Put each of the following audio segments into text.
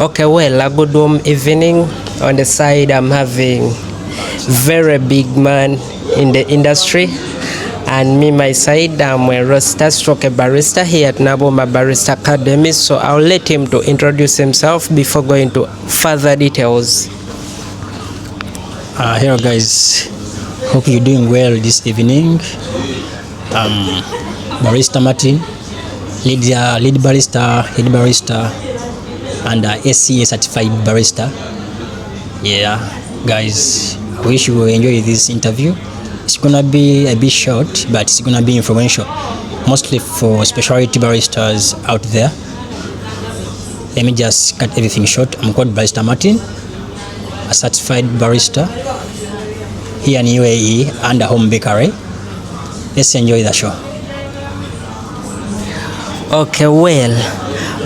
Okay, well, a good evening. On the side, I'm having very big man in the industry, and me my side, I'm a roaster stroke a barista here at Naboma Barista Academy. So I'll let him to introduce himself before going to further details. Hello guys, hope you're doing well this evening. Barista Martin, lead barista, head barista, and SCA certified barista. Yeah, guys, I wish you will enjoy this interview. It's gonna be a bit short, but it's gonna be influential, mostly for specialty baristas out there. Let me just cut everything short. I'm called Barista Martin, a certified barista here in UAE under Home Bakery. Let's enjoy the show. Okay, well,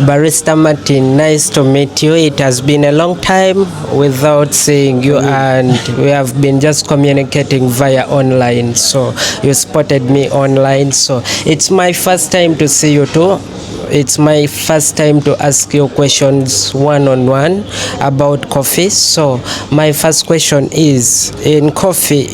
Barista Martin, nice to meet you. It has been a long time without seeing you, and we have been just communicating via online. So you spotted me online. So it's my first time to see you too. It's my first time to ask you questions one-on-one about coffee. So my first question is, in coffee,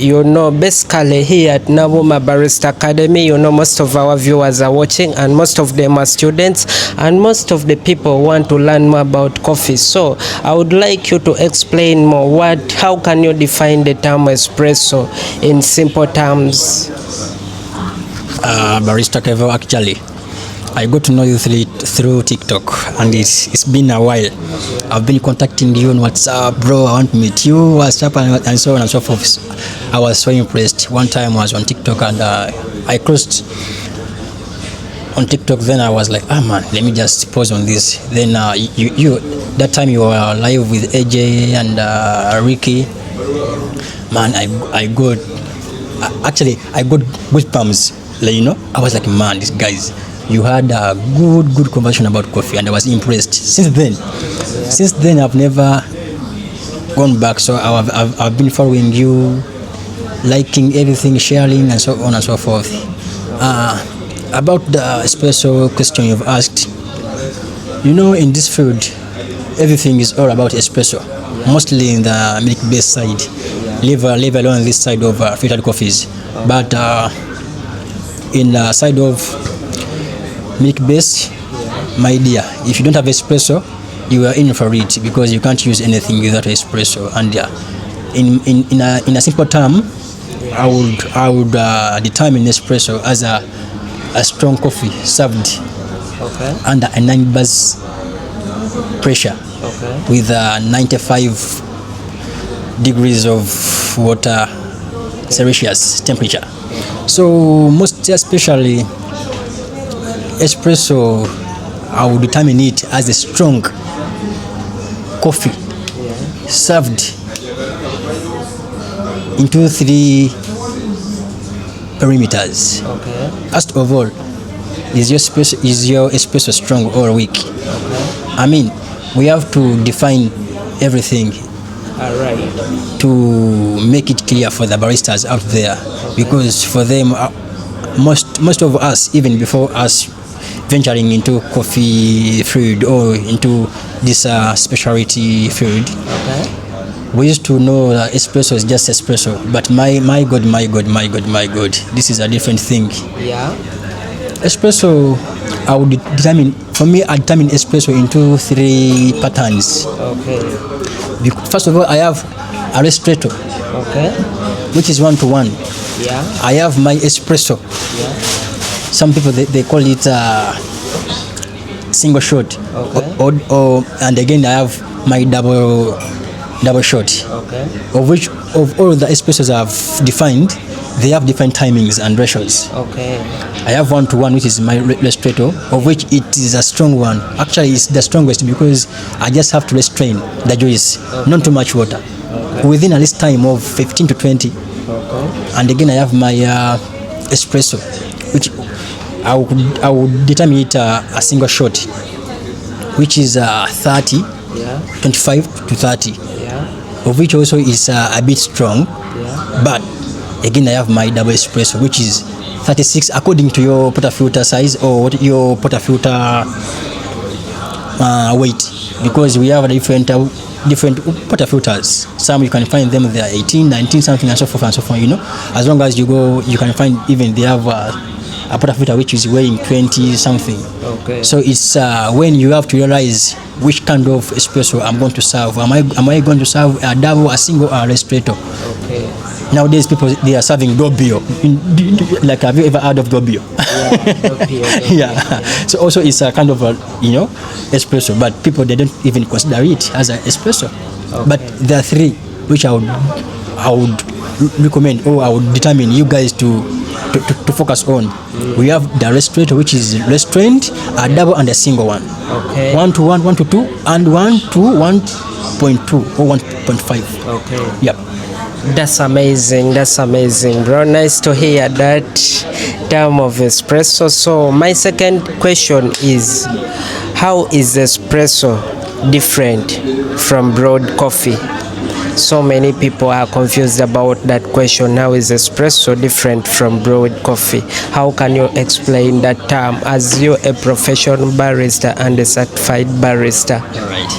basically here at Naboma Barista Academy, most of our viewers are watching, and most of them are students, and most of the people want to learn more about coffee. So I would like you to explain more. How can you define the term espresso in simple terms? Barista Kevo, actually, I got to know you through TikTok, and it's been a while. I've been contacting you on WhatsApp, bro. I want to meet you, WhatsApp, and so on and so forth. I was so impressed. One time I was on TikTok, and I closed on TikTok. Then I was like, man, let me just pause on this. Then you that time you were live with AJ and Ricky. Man, I got goosebumps. I was like, man, these guys. You had a good conversation about coffee, and I was impressed. Since then I've never gone back. So I've been following you, liking everything, sharing, and so on and so forth. About the espresso question you've asked, in this field, everything is all about espresso, mostly in the milk-based side, leave alone this side of filtered coffees. But in the side of milk-based, my dear, if you don't have espresso, you are in for it, because you can't use anything without espresso. And in a simple term, I would determine espresso as a strong coffee served under a 9 bars pressure, with 95 degrees of water Celsius temperature. So most especially espresso, I would determine it as a strong coffee served into 3 perimeters. First of all, is your espresso strong or weak? I mean, we have to define everything to make it clear for the baristas out there, because for them, most of us, even before us venturing into coffee field or into this specialty field, we used to know that espresso is just espresso. But my God, this is a different thing. Yeah. Espresso, I determine espresso into 3 patterns. First of all, I have a ristretto, which is 1-to-1. Yeah. I have my espresso. Yeah. Some people they call it single shot, and again I have my double shot. Of all the espressos I've defined, they have different timings and ratios. I have 1-to-1, which is my ristretto, of which it is a strong one. Actually, it's the strongest because I just have to restrain the juice, not too much water, within a least time of 15 to 20. And again, I have my espresso, which I would determine it a single shot, which is 30, 25 to 30, of which also is a bit strong. But again, I have my double espresso, which is 36 according to your portafilter size or your portafilter weight, because we have different portafilters. Some you can find them, they are 18, 19 something and so forth and so forth, as long as you go, you can find even they have a portafilter which is weighing 20 something. Okay. So it's when you have to realize which kind of espresso I'm going to serve. Am I going to serve a double, a single, or a ristretto? Okay. Nowadays people, they are serving doppio. Like, have you ever heard of doppio? Yeah, doppio. Yeah. So also it's a kind of a, espresso, but people, they don't even consider it as an espresso. Okay. But there are three which I would recommend, or I would determine you guys to focus on. We have the ristretto, which is restrained, a double and a single one. Okay. 1 to 1, 1 to 2, and 1 to 1.2 or 1.5. Okay. Yep. That's amazing. That's amazing, bro. Nice to hear that term of espresso. So my second question is, how is espresso different from brewed coffee? So many people are confused about that question. How is espresso different from brewed coffee? How can you explain that term as you a professional barista and a certified barista? All right.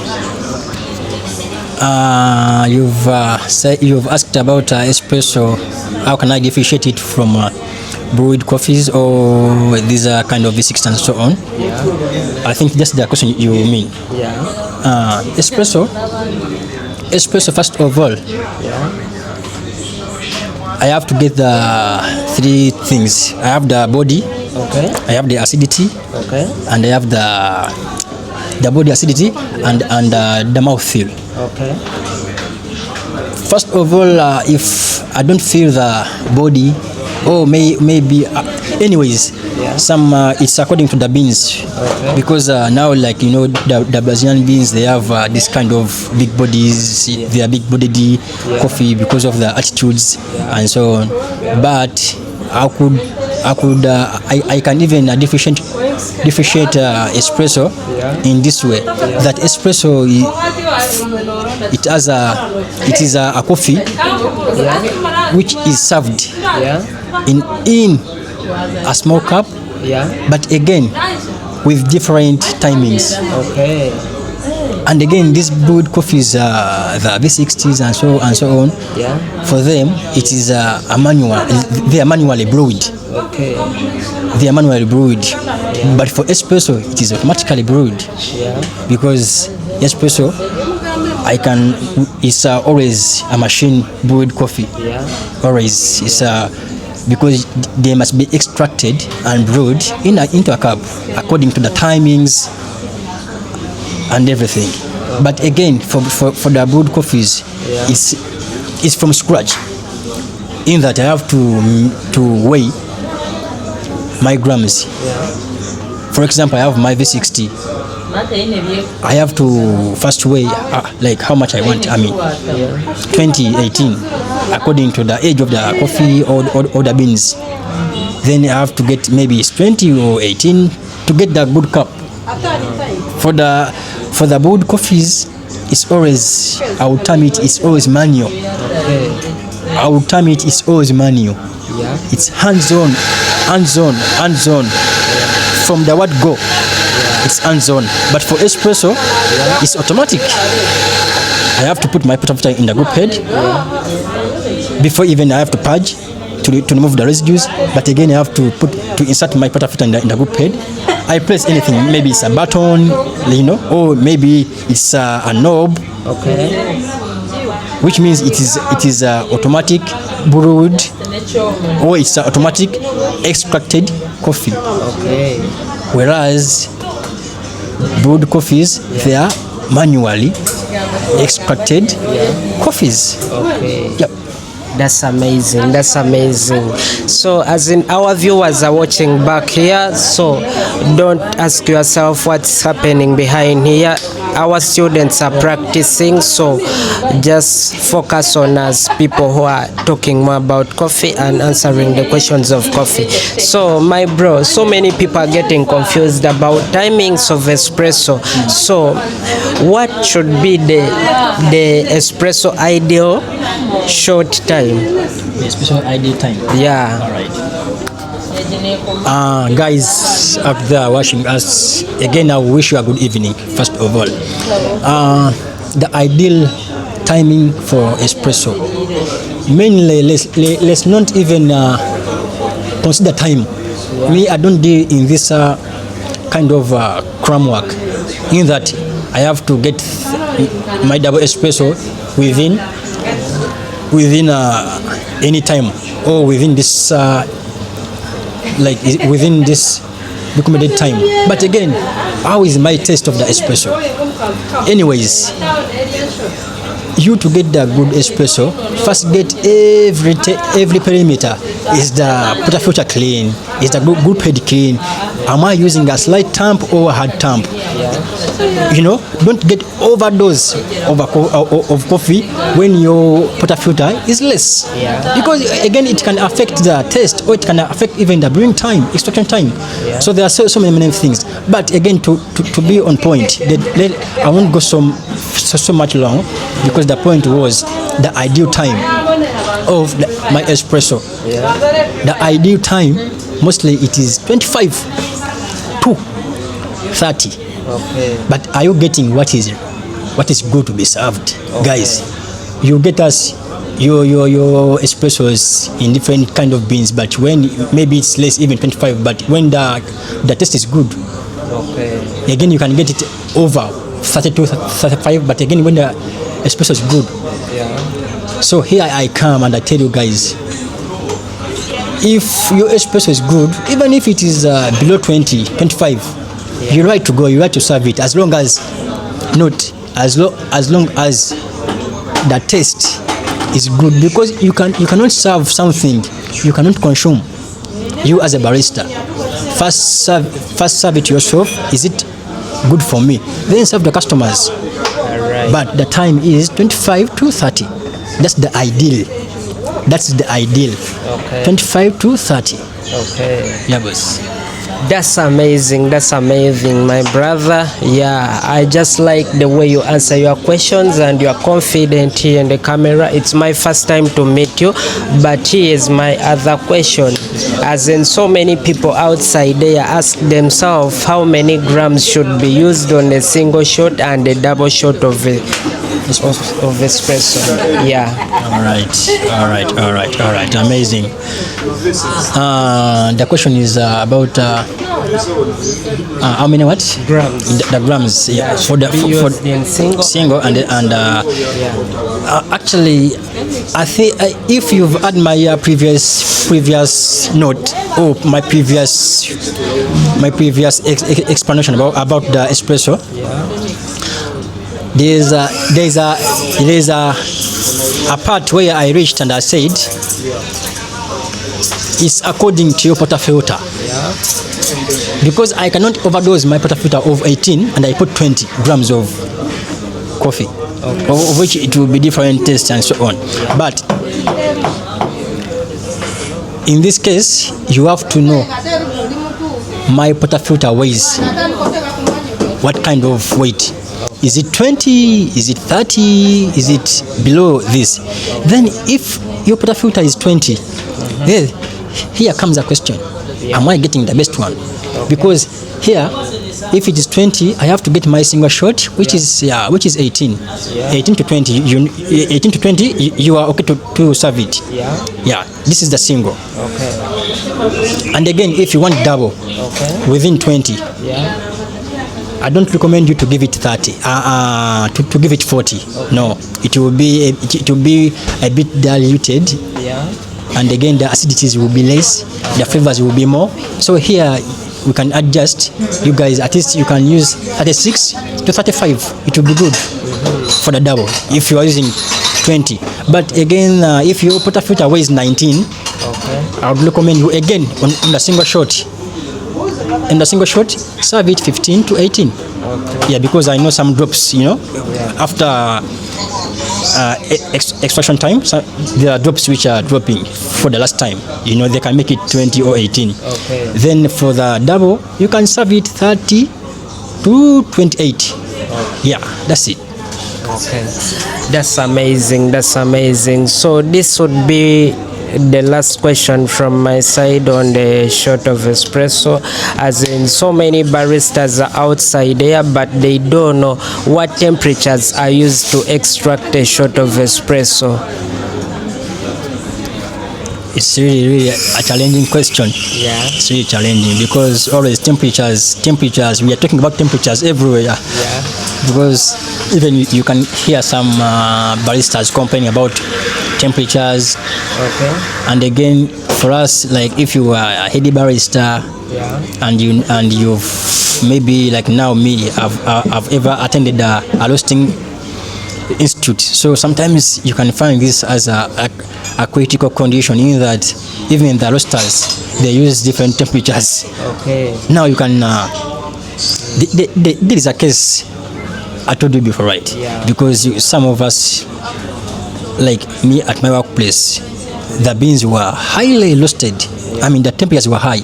You've asked about espresso. How can I differentiate it from brewed coffees, or these are kind of V60 and so on? Yeah. I think that's the question you mean. Yeah. Espresso, first of all, Yeah. I have to get the three things. I have the body, Okay. I have the acidity, Okay. and I have the body acidity and the mouthfeel. Okay. First of all, if I don't feel the body, or maybe anyways, Yeah. some it's according to the beans. Okay. Because now, like, the Brazilian beans, they have this kind of big bodies. Yeah. They are big bodied coffee because of the attitudes and so on. But I can even differentiate espresso in this way. That espresso, it is a coffee which is served Yeah. in a small cup, Yeah. but again with different timings. Okay. And again, these brewed coffees, the V60s and so on, Yeah. for them it is a manual. They are manually brewed. Okay. They are manually brewed. But for espresso, it is automatically brewed. Yeah. Because espresso, it's always a machine brewed coffee. Yeah. Always, it's because they must be extracted and brewed into a cup according to the timings and everything. But again, for the brewed coffees, Yeah. it's from scratch. In that, I have to weigh my grams. For example, I have my V60. I have to first weigh like how much I want. 20, 18, according to the age of the coffee or the beans. Then I have to get maybe it's 20 or 18 to get the good cup. For the brewed coffees, it's always, I would term it's always manual. I would term it's always manual. Yeah. It's hands-on. From the word go, it's hands-on. But for espresso, it's automatic. I have to put my portafilter in the group head before even I have to purge to remove the residues. But again, I have to insert my portafilter in the group head. I press anything, maybe it's a button, or maybe it's a knob. Okay. Which means it is automatic brewed, or it's automatic extracted coffee. Okay. Whereas brewed coffees, they are manually extracted coffees. Okay. Yep. That's amazing. That's amazing. So, as in our viewers are watching back here, so don't ask yourself what's happening behind here. Our students are practicing, so just focus on us people who are talking more about coffee and answering the questions of coffee. So, my bro, so many people are getting confused about timings of espresso. So, what should be the espresso ideal short time? The espresso ideal time. Yeah. All right. Guys out there watching us, again, I wish you a good evening, first of all. The ideal timing for espresso. Mainly, let's not even consider time. Me, I don't deal in this kind of cram work, in that I have to get my double espresso within any time, or within this within this recommended time. But again, how is my taste of the espresso? Anyways, you to get the good espresso, first get every perimeter. Is the portafilter clean? Is the good head clean? Am I using a slight tamp or a hard tamp? You know, don't get overdose of coffee when your portafilter is less, because again it can affect the taste, or it can affect even the brewing time, extraction time. So there are so many things. But again, to be on point, I won't go so much long, because the point was the ideal time of my espresso. The ideal time, mostly it is 25 to 30. But are you getting what is good to be served? Guys, you get us your espressos in different kind of beans, but when maybe it's less, even 25, but when the taste is good, again you can get it over 32, 35, but again when the espresso is good. So here I come and I tell you guys, if your espresso is good, even if it is below 20, 25, you're right to go, you're right to serve it, as long as the taste is good, because you cannot serve something you cannot consume. You as a barista, first serve it yourself. Is it good for me? Then serve the customers. But the time is 25 to 30. That's the ideal. 25 to 30. Yeah, boss. That's amazing, my brother. Yeah, I just like the way you answer your questions, and you are confident here in the camera. It's my first time to meet you, but here is my other question. As in, so many people outside there ask themselves how many grams should be used on a single shot and a double shot of espresso. Yeah. All right. Amazing. The question is about how many grams? The grams. Yeah. For single and actually, I think if you've had my previous note, or my previous explanation about the espresso. There's a part where I reached and I said it's according to your portafilter. Because I cannot overdose my portafilter of 18 and I put 20 grams of coffee, of which it will be different taste and so on. But in this case, you have to know my portafilter weighs what kind of weight. Is it 20? Is it 30? Is it below this? Then if your portafilter is 20, here comes a question. Am I getting the best one? Because here, if it is 20, I have to get my single shot, which is 18. 18 to 20. 18 to 20, you are okay to serve it. Yeah. This is the single. And again, if you want double, within 20. I don't recommend you to give it 30, to give it 40. No, it will be a bit diluted. And again, the acidities will be less, the flavors will be more. So here we can adjust. You guys, at least you can use 36 to 35. It will be good for the double if you are using 20. But again, if your portafilter weighs 19, I would recommend you again on the single shot. In the single shot, serve it 15 to 18. Yeah, because I know some drops, after extraction time, so there are drops which are dropping for the last time. They can make it 20 or 18. Then for the double, you can serve it 30 to 28. Yeah, that's it. That's amazing. So this would be the last question from my side on the shot of espresso, as in so many baristas are outside there, but they don't know what temperatures are used to extract a shot of espresso. It's really a challenging question. Yeah. It's really challenging because always temperatures, we are talking about temperatures everywhere. Yeah. Because even you can hear some baristas complaining about temperatures. Okay. And again, for us, like if you are a heady barista, Yeah. and you've maybe like now me, I've ever attended a roasting institute. So sometimes you can find this as a critical condition in that even the roasters, they use different temperatures. Okay. Now you can there is a case I told you before, right? Yeah. Because some of us, like me at my workplace, the beans were highly roasted. I mean the temperatures were high.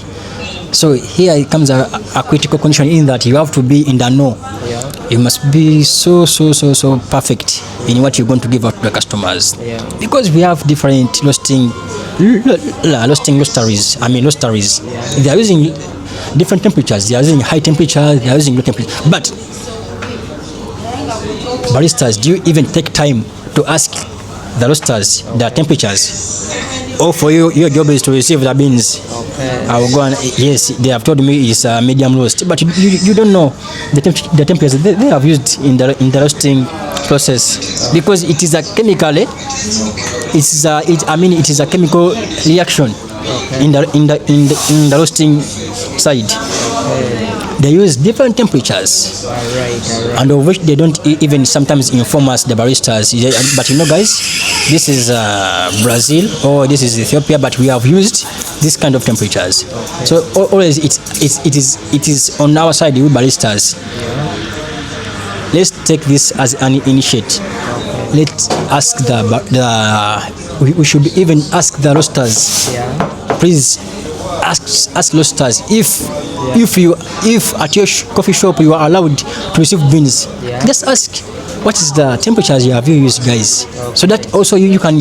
So here it comes a critical condition in that you have to be in the know. Yeah. You must be so perfect in what you're going to give out to the customers. Yeah. Because we have different roasteries. I mean roasteries. Yeah. They are using different temperatures. They are using high temperature. They are using low temperature. But baristas, do you even take time to ask the roasters their temperatures? Or for you, your job is to receive the beans. Okay. I will go and yes, they have told me it's a medium roast, but you don't know the temperatures they have used in the roasting process, because it is a chemical. It is a chemical reaction. Okay. in the roasting side. Okay. They use different temperatures. All right. And of which they don't even sometimes inform us, the baristas. But you know, guys, this is Brazil or this is Ethiopia, but we have used this kind of temperatures. Okay. So always it is on our side, we baristas. Yeah. Let's take this as an initiate. Okay. Let's ask we should even ask the roasters. Yeah. Please ask roasters if at your coffee shop you are allowed to receive beans. Yeah. Just ask what is the temperatures you have used, guys. Okay. So that also you can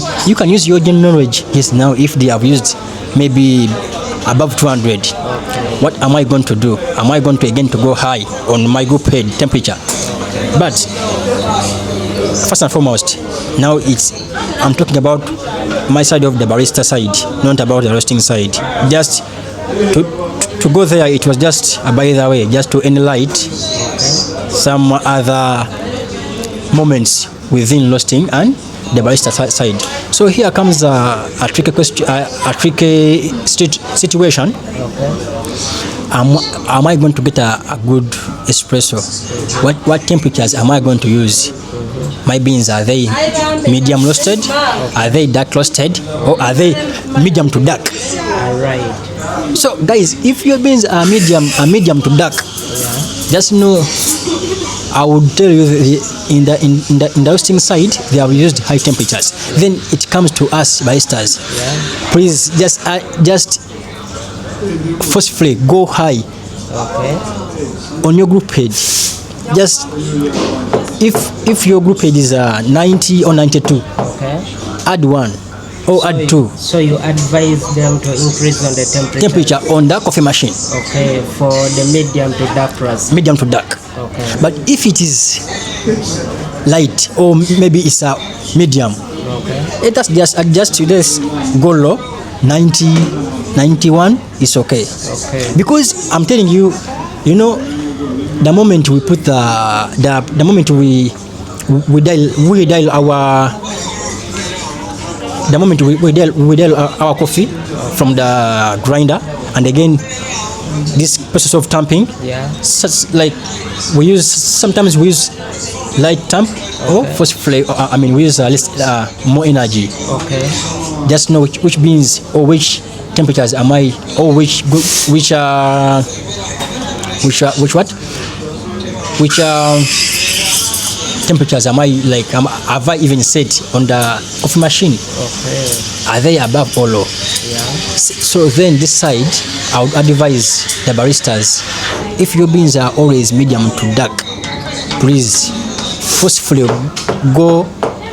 use your general knowledge. Yes, now if they have used maybe above 200, Okay. what am I going to do? Am I going to again to go high on my group head temperature? But first and foremost, now I'm talking about my side of the barista side, not about the roasting side. Just to go there, it was just by the way, just to enlighten some other moments within roasting and the barista side. So here comes a tricky question, a tricky situation. Okay. Am I going to get a good espresso? What temperatures am I going to use? My beans, are they medium roasted? Are they dark roasted? Or are they medium to dark? All right. So guys, if your beans are medium to dark, just know I would tell you in the roasting side they have used high temperatures. Then it comes to us baristas. Yeah. Please just forcefully go high Okay. on your group head. Just if your group head is 90 or 92, Okay. add 1 or add 2 So you advise them to increase on the temperature on the coffee machine, Okay, for the medium to dark roast. medium to dark. Okay. But if it is light or maybe it's a medium, Okay. let us just adjust to this, go low, 90, 91 is okay. Okay. Because I'm telling you, you know, the moment we put the moment we dial our the moment we dial our coffee from the grinder, and again this process of tamping, Yeah. such like sometimes we use light tamp or forcefully. I mean we use less more energy. Okay. Just know which beans or which temperatures am I, or which temperatures am I, like have I even set on the coffee machine? Okay. Are they above or low? Yeah. So then this side, I would advise the baristas, if your beans are always medium to dark, please forcefully go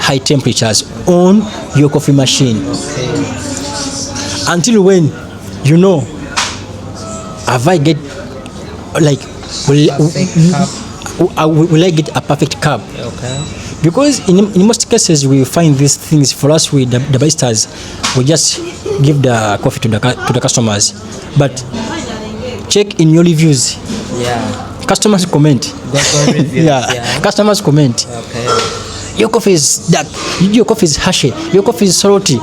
high temperatures on your coffee machine. Okay. until when you know have I get like will I get a perfect cup? Okay. Because in most cases we find these things for us with the baristas, we just give the coffee to the customers, but check in your reviews. Customers comment. Customers comment. Okay. Your coffee is dark, your coffee is hashy, your coffee is salty.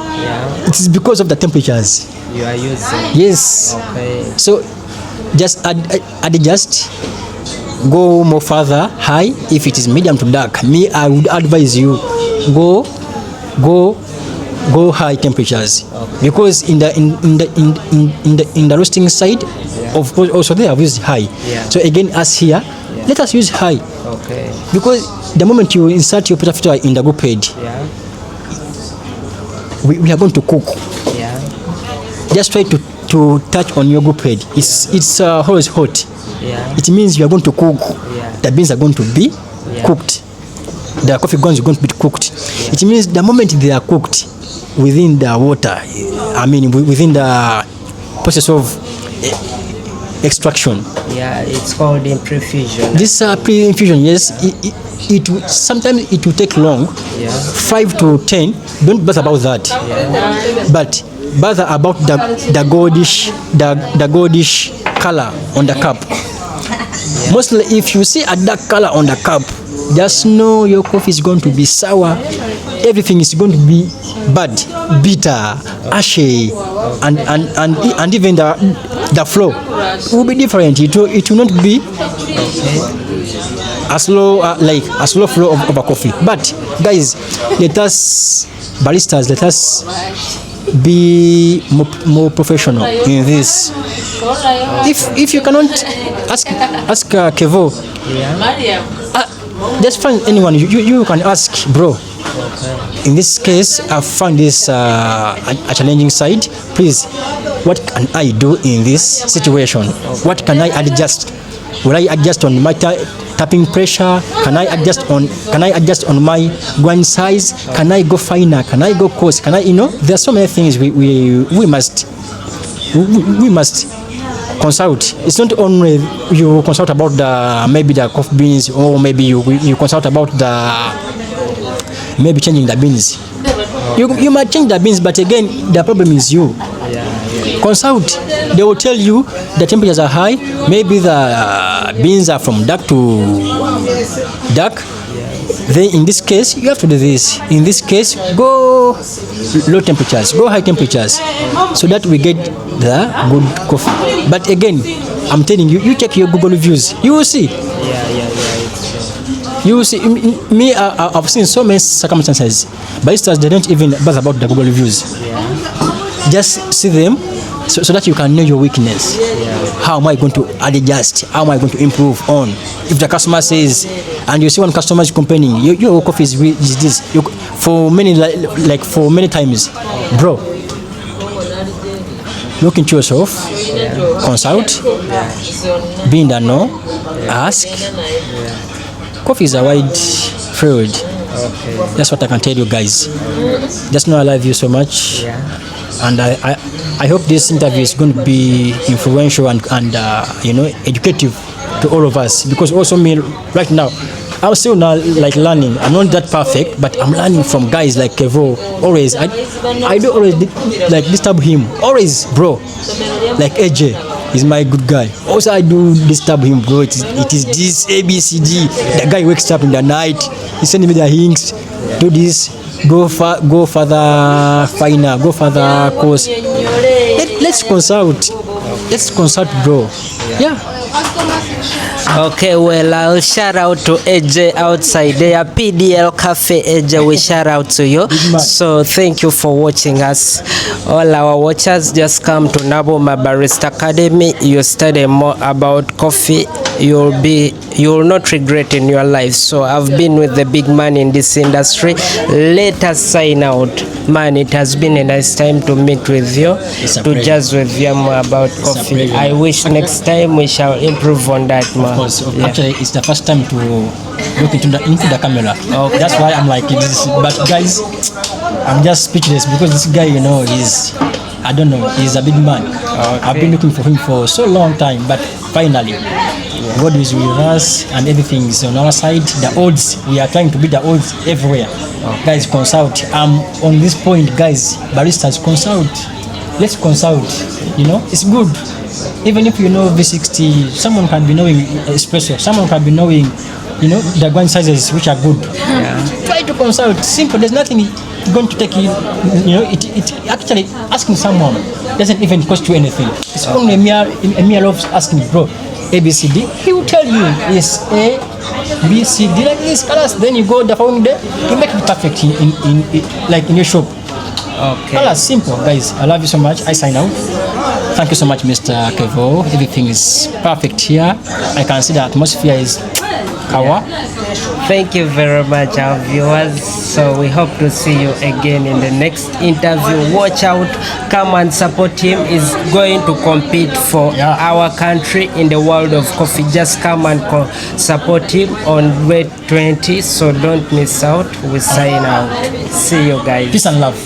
It is because of the temperatures you are using. Yes. Okay. So just adjust, go more further high. If it is medium to dark, me I would advise you go high temperatures. Okay. Because in the roasting side, of course also they have used high. So again, as here, let us use high. Okay. Because the moment you insert your potato filter in the group head, we are going to cook. Just try to touch on your group head. It's always hot. It means you are going to cook. The beans are going to be cooked. The coffee grounds are going to be cooked. It means the moment they are cooked within the water, I mean within the process of extraction. It's called in pre-infusion. This pre-infusion, yes, it sometimes it will take long, 5 to 10. Don't bother about that, but bother about the goldish color on the cup. Mostly, if you see a dark color on the cup, just know your coffee is going to be sour. Everything is going to be bad, bitter, ashy, and even the flow will be different. It will not be a slow flow of a coffee. But guys, let us be more professional in this. If you cannot ask Kevo, just find anyone you can ask, bro. In this case, I found this a challenging side. Please, what can I do in this situation? What can I adjust? Will I adjust on my tapping pressure? Can I adjust on my grind size? Can I go finer? Can I go coarse? Can I, there are so many things we must consult. It's not only you consult about maybe the coffee beans, or maybe you consult about maybe changing the beans. You might change the beans, but again the problem is you. Consult. They will tell you the temperatures are high. Maybe the beans are from dark to dark. Then in this case you have to do this. In this case, go low temperatures, go high temperatures, so that we get the good coffee. But again, I'm telling you, you check your Google reviews, you will see. You will see. Me, I've seen so many circumstances. Baristas, they don't even bother about the Google reviews. Just see them, so that you can know your weakness. How am I going to adjust? How am I going to improve on? If the customer says, and you see one customer is complaining, your coffee is this, for many times, bro, look into yourself, consult, be in the know, ask. Coffee is a wide field. That's what I can tell you guys. Just know I love you so much. And I hope this interview is going to be influential and educative to all of us, because also me right now, I'm still now learning. I'm not that perfect, but I'm learning from guys like Kevo. Always I do always disturb him, always, bro. Like AJ is my good guy. Also I do disturb him, bro. It is this ABCD. The guy wakes up in the night, he sends me the hints, do this, go further finer, go further course. Let's consult, bro. Okay, well, I'll shout out to AJ outside there, PDL Cafe. AJ, we shout out to you. So thank you for watching us. All our watchers, just come to Naboma Barista Academy. You study more about coffee. You'll not regret in your life. So I've been with the big man in this industry. Let us sign out. Man, it has been a nice time to meet with you, to jazz with you more about coffee. I wish next time we shall improve on that, man. Actually, it's the first time to look into the camera. Okay. That's why I'm like this. But guys, I'm just speechless, because this guy, I don't know. He's a big man. I've been looking for him for so long time, but finally, God is with us and everything is on our side. The odds, we are trying to beat the odds everywhere. Guys, consult. On this point, guys, baristas, consult. Let's consult. You know, it's good. Even if you know V60, someone can be knowing espresso. Someone can be knowing, you know, the grind sizes which are good. Try to consult. Simple. There's nothing going to take you. You know, it actually asking someone doesn't even cost you anything. It's only a mere of asking, bro, A, B, C, D. He will tell you it's A, B, C, D like this colors. Then you go the following day to make it perfect in your shop. Okay. Colors, simple, guys. I love you so much. I sign out. Thank you so much, Mr. Kevo. Everything is perfect here. I can see the atmosphere is kawa. Thank you very much, our viewers. So we hope to see you again in the next interview. Watch out, come and support him. He's going to compete for our country in the world of coffee. Just come and support him on Red 20. So don't miss out. We sign out. See you guys. Peace and love.